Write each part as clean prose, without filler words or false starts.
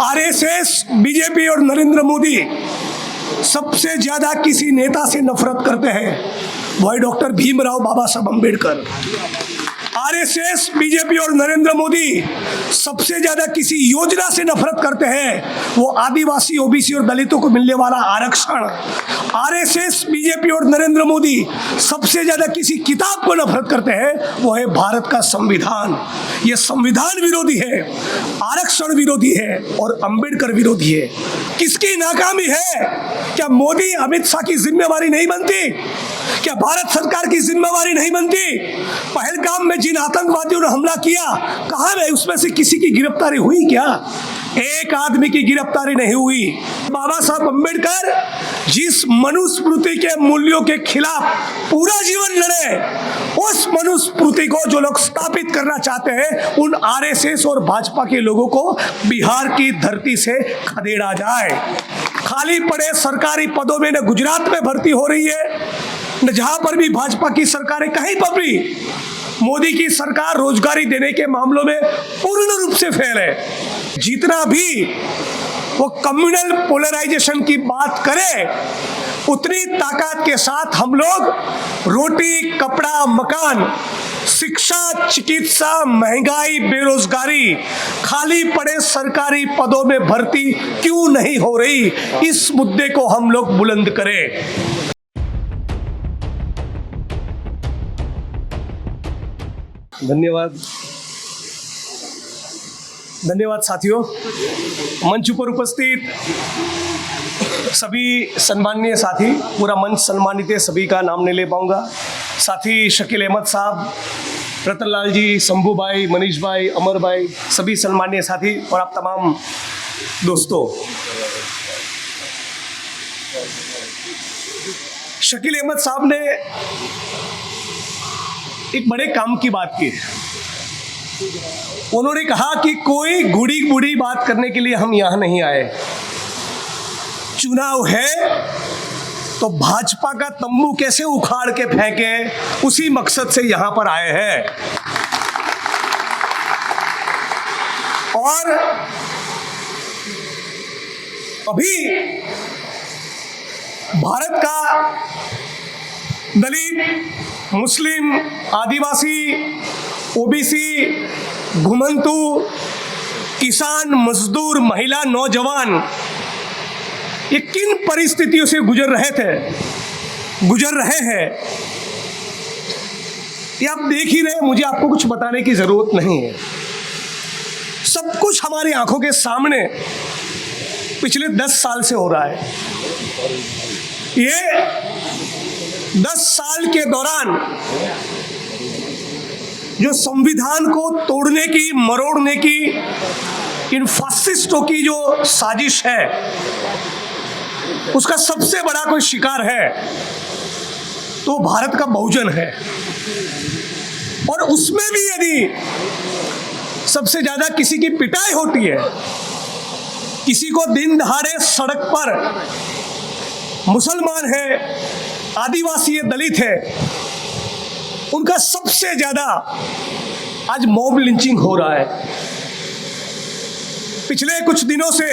RSS, BJP और नरेंद्र मोदी सबसे ज्यादा किसी नेता से नफरत करते हैं वो है डॉक्टर भीमराव बाबा साहब अम्बेडकर। आरएसएस, बीजेपी और नरेंद्र मोदी सबसे ज्यादा किसी योजना से नफरत करते हैं वो आदिवासी, ओबीसी और दलितों को मिलने वाला आरक्षण। आरएसएस, बीजेपी और नरेंद्र मोदी सबसे ज्यादा किसी किताब को नफरत करते हैं वो है भारत का संविधान। ये संविधान विरोधी है, आरक्षण विरोधी है और अंबेडकर विरोधी है। किसकी नाकामी है? क्या मोदी अमित शाह की जिम्मेवारी नहीं बनती? क्या भारत सरकार की जिम्मेवारी नहीं बनती? पहलगाम में जिन आतंकवादियों ने हमला किया, कहां है उसमें से किसी की गिरफ्तारी हुई क्या? एक आदमी की गिरफ्तारी नहीं हुई। बाबा साहब अम्बेडकर जिस मनुस्मृति के मूल्यों के खिलाफ पूरा जीवन लड़े, उस मनुस्मृति को जो लोग स्थापित करना चाहते हैं, उन आरएसएस और भाजपा के लोगों को बिहार की धरती से खदेड़ा जाए। खाली पड़े सरकारी पदों में न गुजरात में भर्ती हो रही है, न जहां पर भी भाजपा की सरकारें कहीं पर भी। मोदी की सरकार रोजगारी देने के मामलों में पूर्ण रूप से फेल है। जितना भी वो कम्युनल पोलराइजेशन की बात करे, उतनी ताकत के साथ हम लोग रोटी, कपड़ा, मकान, शिक्षा, चिकित्सा, महंगाई, बेरोजगारी, खाली पड़े सरकारी पदों में भर्ती क्यों नहीं हो रही, इस मुद्दे को हम लोग बुलंद करें। धन्यवाद साथियों। मंच पर उपस्थित सभी सम्माननीय साथी, पूरा मंच सम्मानित है, सभी का नाम नहीं ले पाऊंगा। साथी शकील अहमद साहब, रतनलाल जी, शंभू भाई, मनीष भाई, अमर भाई, सभी सम्माननीय साथी और आप तमाम दोस्तों। शकील अहमद साहब ने एक बड़े काम की बात की। उन्होंने कहा कि कोई गुड़ी गुड़ी बात करने के लिए हम यहां नहीं आए। चुनाव है तो भाजपा का तंबू कैसे उखाड़ के फेंके, उसी मकसद से यहां पर आए हैं। और अभी भारत का दलित, मुस्लिम, आदिवासी, ओबीसी, घुमंतु, किसान, मजदूर, महिला, नौजवान ये किन परिस्थितियों से गुजर रहे हैं, ये आप देख ही रहे। मुझे आपको कुछ बताने की जरूरत नहीं है। सब कुछ हमारी आंखों के सामने पिछले 10 साल से हो रहा है। ये 10 साल के दौरान जो संविधान को तोड़ने की, मरोड़ने की इन फासिस्टों की जो साजिश है, उसका सबसे बड़ा कोई शिकार है तो भारत का बहुजन है। और उसमें भी यदि सबसे ज्यादा किसी की पिटाई होती है, किसी को दिन दहाड़े सड़क पर, मुसलमान है, आदिवासी है, दलित है, उनका सबसे ज्यादा आज मॉब लिंचिंग हो रहा है। पिछले कुछ दिनों से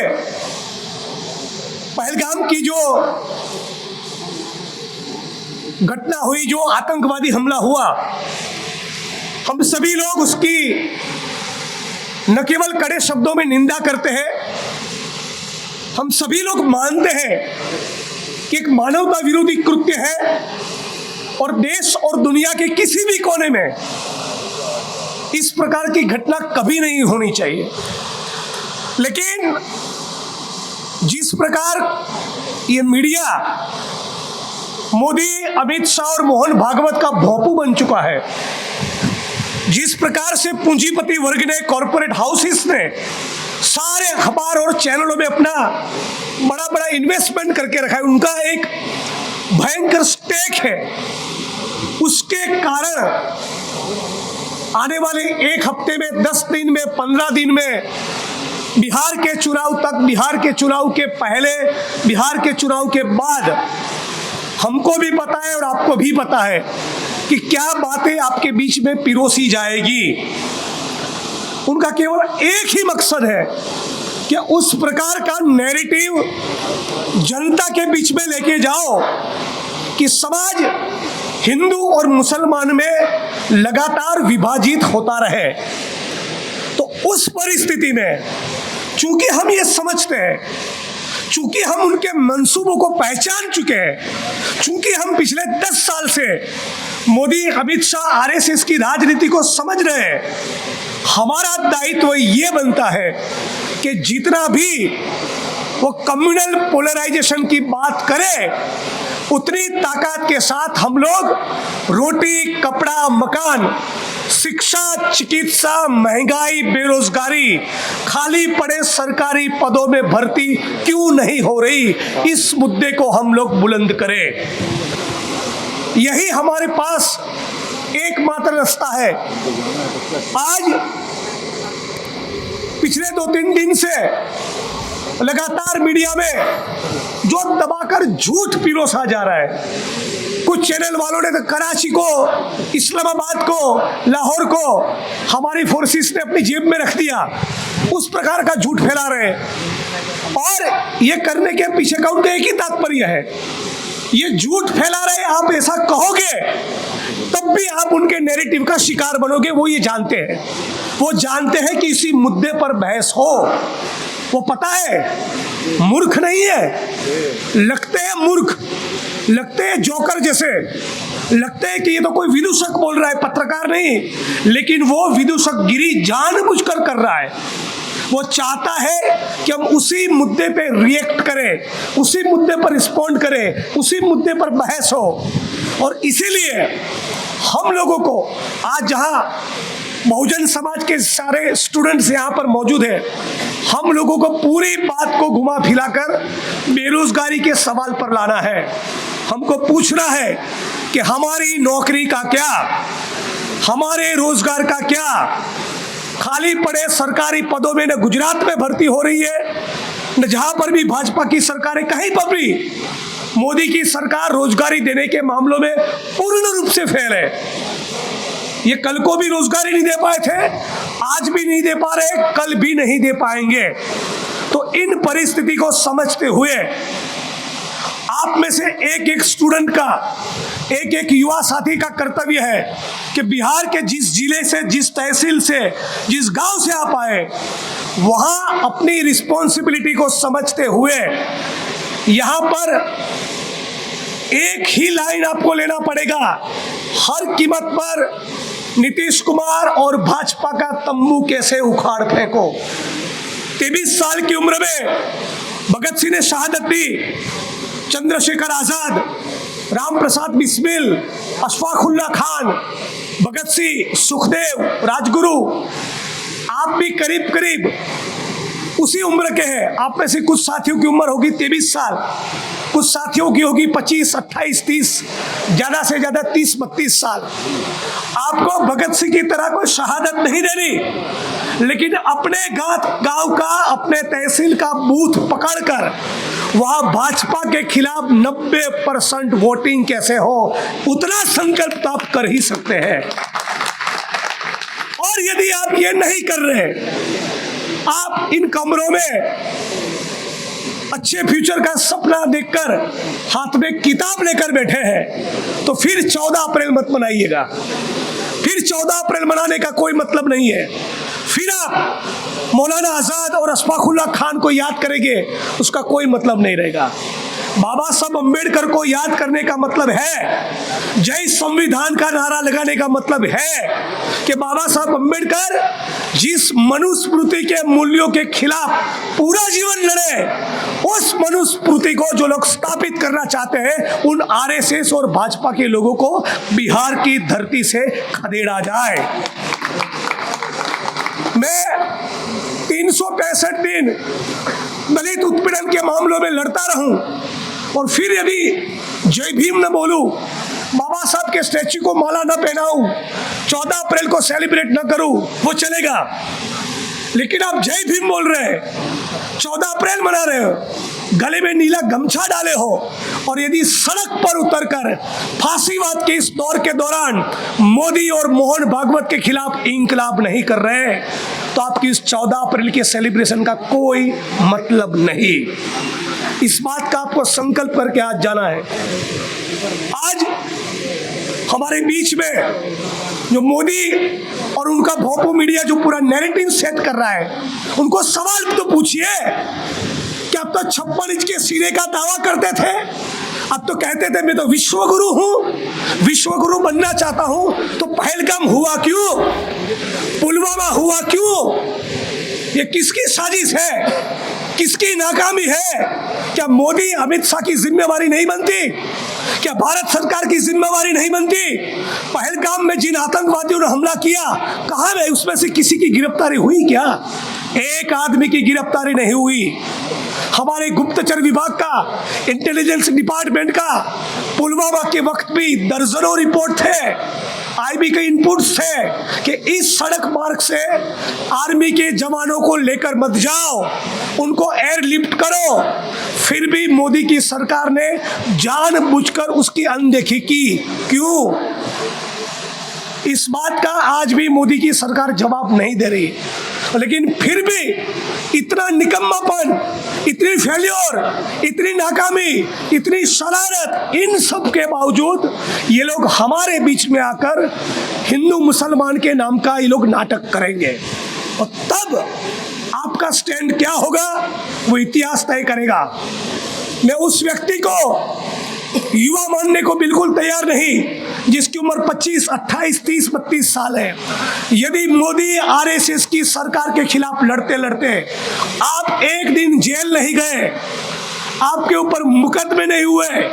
पहलगाम की जो घटना हुई, जो आतंकवादी हमला हुआ, हम सभी लोग उसकी न केवल कड़े शब्दों में निंदा करते हैं, हम सभी लोग मानते हैं कि एक मानवता विरोधी कृत्य है और देश और दुनिया के किसी भी कोने में इस प्रकार की घटना कभी नहीं होनी चाहिए। लेकिन जिस प्रकार ये मीडिया मोदी, अमित शाह और मोहन भागवत का भोंपू बन चुका है, जिस प्रकार से पूंजीपति वर्ग ने, कॉरपोरेट हाउसेस ने सारे अखबार और चैनलों में अपना बड़ा बड़ा इन्वेस्टमेंट करके रखा है, उनका एक भयंकर स्टेक है, उसके कारण आने वाले 1 हफ्ते में, 10 दिन में, 15 दिन में, बिहार के चुनाव तक, बिहार के चुनाव के पहले, बिहार के चुनाव के बाद हमको भी पता है और आपको भी पता है कि क्या बातें आपके बीच में पिरोसी जाएगी। उनका केवल एक ही मकसद है कि उस प्रकार का नैरेटिव जनता के बीच में लेके जाओ कि समाज हिंदू और मुसलमान में लगातार विभाजित होता रहे। तो उस परिस्थिति में चूंकि हम ये समझते हैं, चूंकि हम उनके मंसूबों को पहचान चुके हैं, चूंकि हम पिछले 10 साल से मोदी, अमित शाह, आरएसएस की राजनीति को समझ रहे हैं, हमारा दायित्व ये बनता है कि जितना भी वो कम्युनल पोलराइजेशन की बात करे, उतनी ताकत के साथ हम लोग रोटी, कपड़ा, मकान, शिक्षा, चिकित्सा, महंगाई, बेरोजगारी, खाली पड़े सरकारी पदों में भर्ती क्यों नहीं हो रही, इस मुद्दे को हम लोग बुलंद करें। यही हमारे पास एकमात्र रास्ता है। आज पिछले 2-3 दिन से लगातार मीडिया में जो दबाकर झूठ पिरोसा जा रहा है, कुछ चैनल वालों ने तो कराची को, इस्लामाबाद को, लाहौर को हमारी फोर्सेस ने अपनी जेब में रख दिया, उस प्रकार का झूठ फैला रहे हैं। और ये करने के पीछे का उनका एक ही तात्पर्य है, ये झूठ फैला रहे, आप ऐसा कहोगे तब भी आप उनके नैरेटिव का शिकार बनोगे। वो ये जानते हैं, वो जानते हैं कि इसी मुद्दे पर बहस हो। वो पता है मूर्ख नहीं है, लगते हैं मूर्ख, लगते हैं जोकर जैसे, लगते हैं कि ये तो कोई विदूषक बोल रहा है, पत्रकार नहीं, लेकिन वो विदूषक गिरी जानबूझकर कर रहा है। वो चाहता है कि हम उसी मुद्दे पे रिएक्ट करें, उसी मुद्दे पर रिस्पॉन्ड करें, उसी मुद्दे पर बहस हो। और इसीलिए हम लोगों को आज जहां बहुजन समाज के सारे स्टूडेंट्स यहाँ पर मौजूद हैं, हम लोगों को पूरी बात को घुमा फिराकर बेरोजगारी के सवाल पर लाना है। हमको पूछना है कि हमारी नौकरी का क्या, हमारे रोजगार का क्या। खाली पड़े सरकारी पदों में न गुजरात में भर्ती हो रही है, न जहां पर भी भाजपा की सरकारें, कहीं पर भी मोदी की सरकार रोजगारी देने के मामलों में पूर्ण रूप से फेल है। ये कल को भी रोजगारी नहीं दे पाए थे, आज भी नहीं दे पा रहे, कल भी नहीं दे पाएंगे। तो इन परिस्थिति को समझते हुए आप में से एक एक स्टूडेंट का, एक एक युवा साथी का कर्तव्य है कि बिहार के जिस जिले से, जिस तहसील से, जिस गांव से आप आए, वहां अपनी रिस्पॉन्सिबिलिटी को समझते हुए यहां पर एक ही लाइन आपको लेना पड़ेगा, हर कीमत पर नीतीश कुमार और भाजपा का तंबू कैसे उखाड़ फेंको। 23 साल की उम्र में भगत सिंह ने शहादत दी, चंद्रशेखर आजाद, राम प्रसाद बिस्मिल, अशफाकुल्ला खान, भगत सिंह, सुखदेव, राजगुरु, आप भी करीब करीब उसी उम्र के हैं। आप में से कुछ साथियों की उम्र होगी 23 साल, कुछ साथियों की होगी 25, 28, 30, ज्यादा से ज्यादा 30-32 साल। आपको भगत सिंह की तरह कोई शहादत नहीं देनी, लेकिन अपने गांव का, अपने तहसील का बूथ पकड़कर वहां भाजपा के खिलाफ 90% वोटिंग कैसे हो, उतना संकल्प तो आप कर ही सकते हैं। और यदि आप ये नहीं कर रहे, आप इन कमरों में अच्छे फ्यूचर का सपना देखकर हाथ में किताब लेकर बैठे हैं, तो फिर 14 अप्रैल मत मनाइएगा। फिर 14 अप्रैल मनाने का कोई मतलब नहीं है। फिर आप मौलाना आजाद और अशफाकुल्ला खान को याद करेंगे, उसका कोई मतलब नहीं रहेगा। बाबा साहब अम्बेडकर को याद करने का मतलब है, जय संविधान का नारा लगाने का मतलब है कि बाबा साहब अम्बेडकर जिस मनुस्मृति के मूल्यों के खिलाफ पूरा जीवन लड़े, उस मनुस्मृति को जो लोग स्थापित करना चाहते हैं, उन आरएसएस और भाजपा के लोगों को बिहार की धरती से खदेड़ा जाए। मैं 365 दिन दलित उत्पीड़न के मामलों में लड़ता रहूं और फिर यदि जय भीम न बोलूं, बाबा साहब के स्टैच्यू को माला न पहनाऊं, 14 अप्रैल को सेलिब्रेट न करूं, वो चलेगा। लेकिन आप जय भीम बोल रहे हैं, 14 अप्रैल मना रहे हो, गले में नीला गमछा डाले हो, और यदि सड़क पर उतरकर फांसीवाद के इस दौर के दौरान मोदी और मोहन भागवत के खिलाफ इंकलाब नहीं कर रहे, तो आपकी इस 14 अप्रैल के सेलिब्रेशन का कोई मतलब नहीं। इस बात का आपको संकल्प करके आज जाना है। आज हमारे बीच में जो मोदी और उनका भोपू मीडिया जो पूरा नैरेटिव सेट कर रहा है, उनको सवाल तो पूछिए कि अब तो 56 इंच के सिरे का दावा करते थे, अब तो कहते थे मैं तो विश्वगुरु हूं, विश्वगुरु बनना चाहता हूं, तो पहलगाम हुआ क्यों, पुलवामा हुआ क्यों? ये किसकी साजिश है, किसकी नाकामी है? क्या मोदी अमित शाह की जिम्मेवारी नहीं बनती? क्या भारत सरकार की जिम्मेवारी नहीं बनती? पहलगाम में जिन आतंकवादियों ने हमला किया, कहां है उसमें से किसी की गिरफ्तारी हुई क्या? एक आदमी की गिरफ्तारी नहीं हुई। हमारे गुप्तचर विभाग का, इंटेलिजेंस डिपार्टमेंट का पुलवामा के वक्त भी दर्जनों रिपोर्ट थे, आईबी के इनपुट्स थे कि इस सड़क मार्ग से आर्मी के जवानों को लेकर मत जाओ, उनको एयरलिफ्ट करो। फिर भी मोदी की सरकार ने जानबूझकर उसकी अनदेखी की। क्यों? इस बात का आज भी मोदी की सरकार जवाब नहीं दे रही। लेकिन फिर भी इतना निकम्मापन, इतनी फेल्योर, इतनी नाकामी, इतनी शरारत, इन सब के बावजूद ये लोग हमारे बीच में आकर हिंदू मुसलमान के नाम का ये लोग नाटक करेंगे। और तब आपका स्टैंड क्या होगा वो इतिहास तय करेगा। मैं उस व्यक्ति को युवा मानने को बिल्कुल तैयार नहीं जिसकी उम्र 25, 28, 30, 32 साल है। यदि मोदी आरएसएस की सरकार के खिलाफ लड़ते लड़ते आप एक दिन जेल नहीं गए, आपके ऊपर मुकदमे नहीं हुए,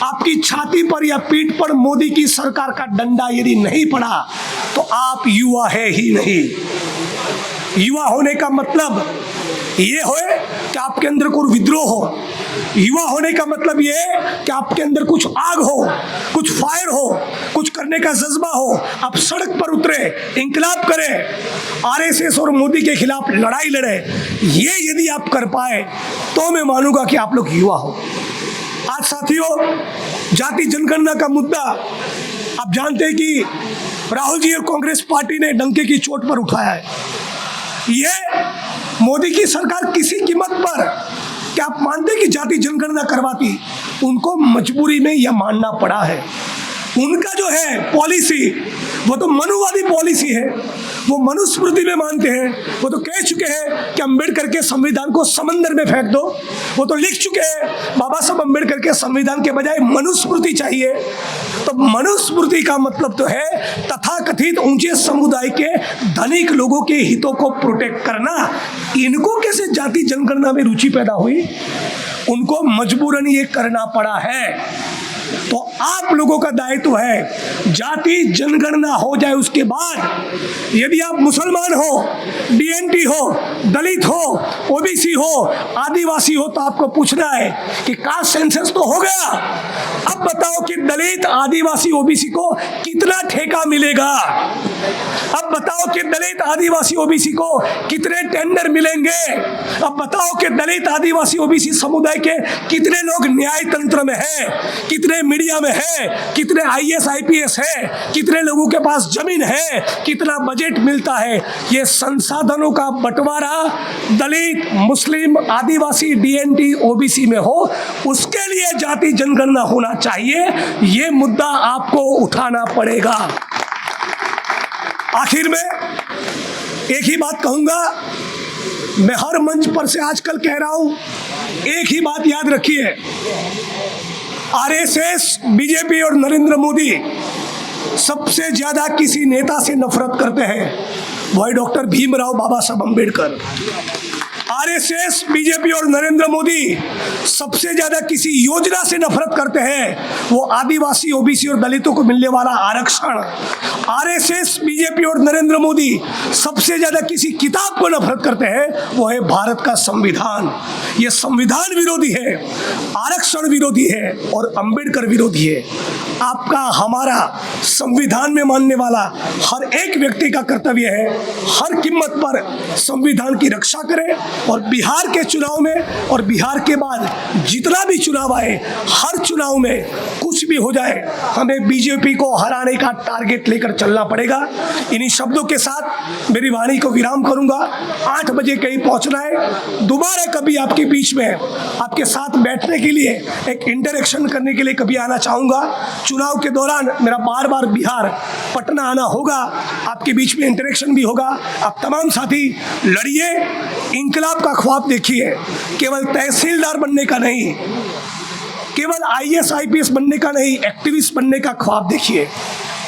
आपकी छाती पर या पीठ पर मोदी की सरकार का डंडा यदि नहीं पड़ा, तो आप युवा है ही नहीं। युवा होने का मतलब ये हो कि आपके अंदर कोई विद्रोह हो। युवा होने का मतलब ये है कि आपके अंदर कुछ आग हो, कुछ फायर हो, कुछ करने का जज्बा हो, आप सड़क पर उतरे, इंकलाब करें, आरएसएस और मोदी के खिलाफ लड़ाई लड़े। ये यदि आप कर पाए तो मैं मानूंगा कि आप लोग युवा हो। आज साथियों, जाति जनगणना का मुद्दा आप जानते हैं कि राहुल जी और कांग्रेस पार्टी ने डंके की चोट पर उठाया है। ये मोदी की सरकार किसी कीमत पर, क्या आप मानते हैं कि जाति जनगणना करवाती? उनको मजबूरी में यह मानना पड़ा है। उनका जो है पॉलिसी वो तो मनुवादी पॉलिसी है, वो मनुस्मृति में मानते हैं। वो तो कह चुके हैं कि अंबेडकर के संविधान को समंदर में फेंक दो। वो तो लिख चुके हैं बाबा साहब अंबेडकर के संविधान के बजाय मनुस्मृति चाहिए। तो मनुस्मृति का मतलब तो है तथाकथित ऊंचे समुदाय के धनिक लोगों के हितों को प्रोटेक्ट करना। इनको कैसे जाति जनगणना में रुचि पैदा हुई? उनको मजबूरन ये करना पड़ा है। तो आप लोगों का दायित्व है, जाति जनगणना हो जाए उसके बाद यदि आप मुसलमान हो, डीएनटी हो, दलित हो, ओबीसी हो, आदिवासी हो, तो आपको पूछना है कि कास्ट सेंसस तो हो गया, अब बताओ कि दलित, आदिवासी, ओबीसी को कितना ठेका मिलेगा? अब बताओ कि दलित, आदिवासी, ओबीसी को कितने टेंडर मिलेंगे? अब बताओ कि दलित, आदिवासी, ओबीसी समुदाय के कितने लोग न्याय तंत्र में हैं, कितने मीडिया में है, कितने आईएएस आईपीएस है, कितने लोगों के पास जमीन है, कितना बजट मिलता है? ये संसाधनों का बंटवारा दलित, मुस्लिम, आदिवासी, डीएनटी, ओबीसी में हो, उसके लिए जाति जनगणना होना चाहिए। ये मुद्दा आपको उठाना पड़ेगा। आखिर में एक ही बात कहूंगा, मैं हर मंच पर से आजकल कह रहा हूं, एक ही बात याद रखिए, आरएसएस, बीजेपी और नरेंद्र मोदी सबसे ज्यादा किसी नेता से नफरत करते हैं, वो है डॉक्टर भीमराव बाबा साहब अंबेडकर। आरएसएस, बीजेपी और नरेंद्र मोदी सबसे ज्यादा किसी योजना से नफरत करते हैं, वो आदिवासी, ओबीसी और दलितों को मिलने वाला आरक्षण। आरएसएस, बीजेपी और नरेंद्र मोदी सबसे ज्यादा किसी किताब को नफरत करते हैं, वो है भारत का संविधान। ये संविधान विरोधी है, आरक्षण विरोधी है और अंबेडकर विरोधी है। आपका, हमारा संविधान में मानने वाला हर एक व्यक्ति का कर्तव्य है हर कीमत पर संविधान की रक्षा करे और बिहार के चुनाव में और बिहार के बाद जितना भी चुनाव आए, हर चुनाव में कुछ भी हो जाए, हमें बीजेपी को हराने का टारगेट लेकर चलना पड़ेगा। इन्हीं शब्दों के साथ मेरी वाणी को विराम करूंगा। 8 बजे कहीं पहुंचना है। दोबारा कभी आपके बीच में आपके साथ बैठने के लिए, एक इंटरेक्शन करने के लिए कभी आना चाहूँगा। चुनाव के दौरान मेरा बार बार बिहार, पटना आना होगा, आपके बीच में इंटरेक्शन भी होगा। आप तमाम साथी लड़िए, इंकलाब का ख्वाब देखिए, केवल तहसीलदार बनने का नहीं, केवल IAS IPS बनने का नहीं, एक्टिविस्ट बनने का ख्वाब देखिए।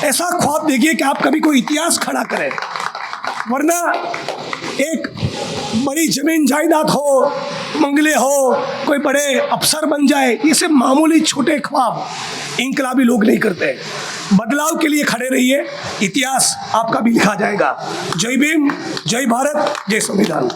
ऐसा ख्वाब देखिए कि आप कभी कोई इतिहास खड़ा करें, वरना एक बड़ी जमीन जायदाद हो, मंगले हो, कोई बड़े अफसर बन जाए, ये सब मामूली छोटे ख्वाब इंकलाबी लोग नहीं करते। बदलाव के लिए खड़े रहिए, इतिहास आपका भी लिखा जाएगा। जय भीम, जय भारत, जय संविधान।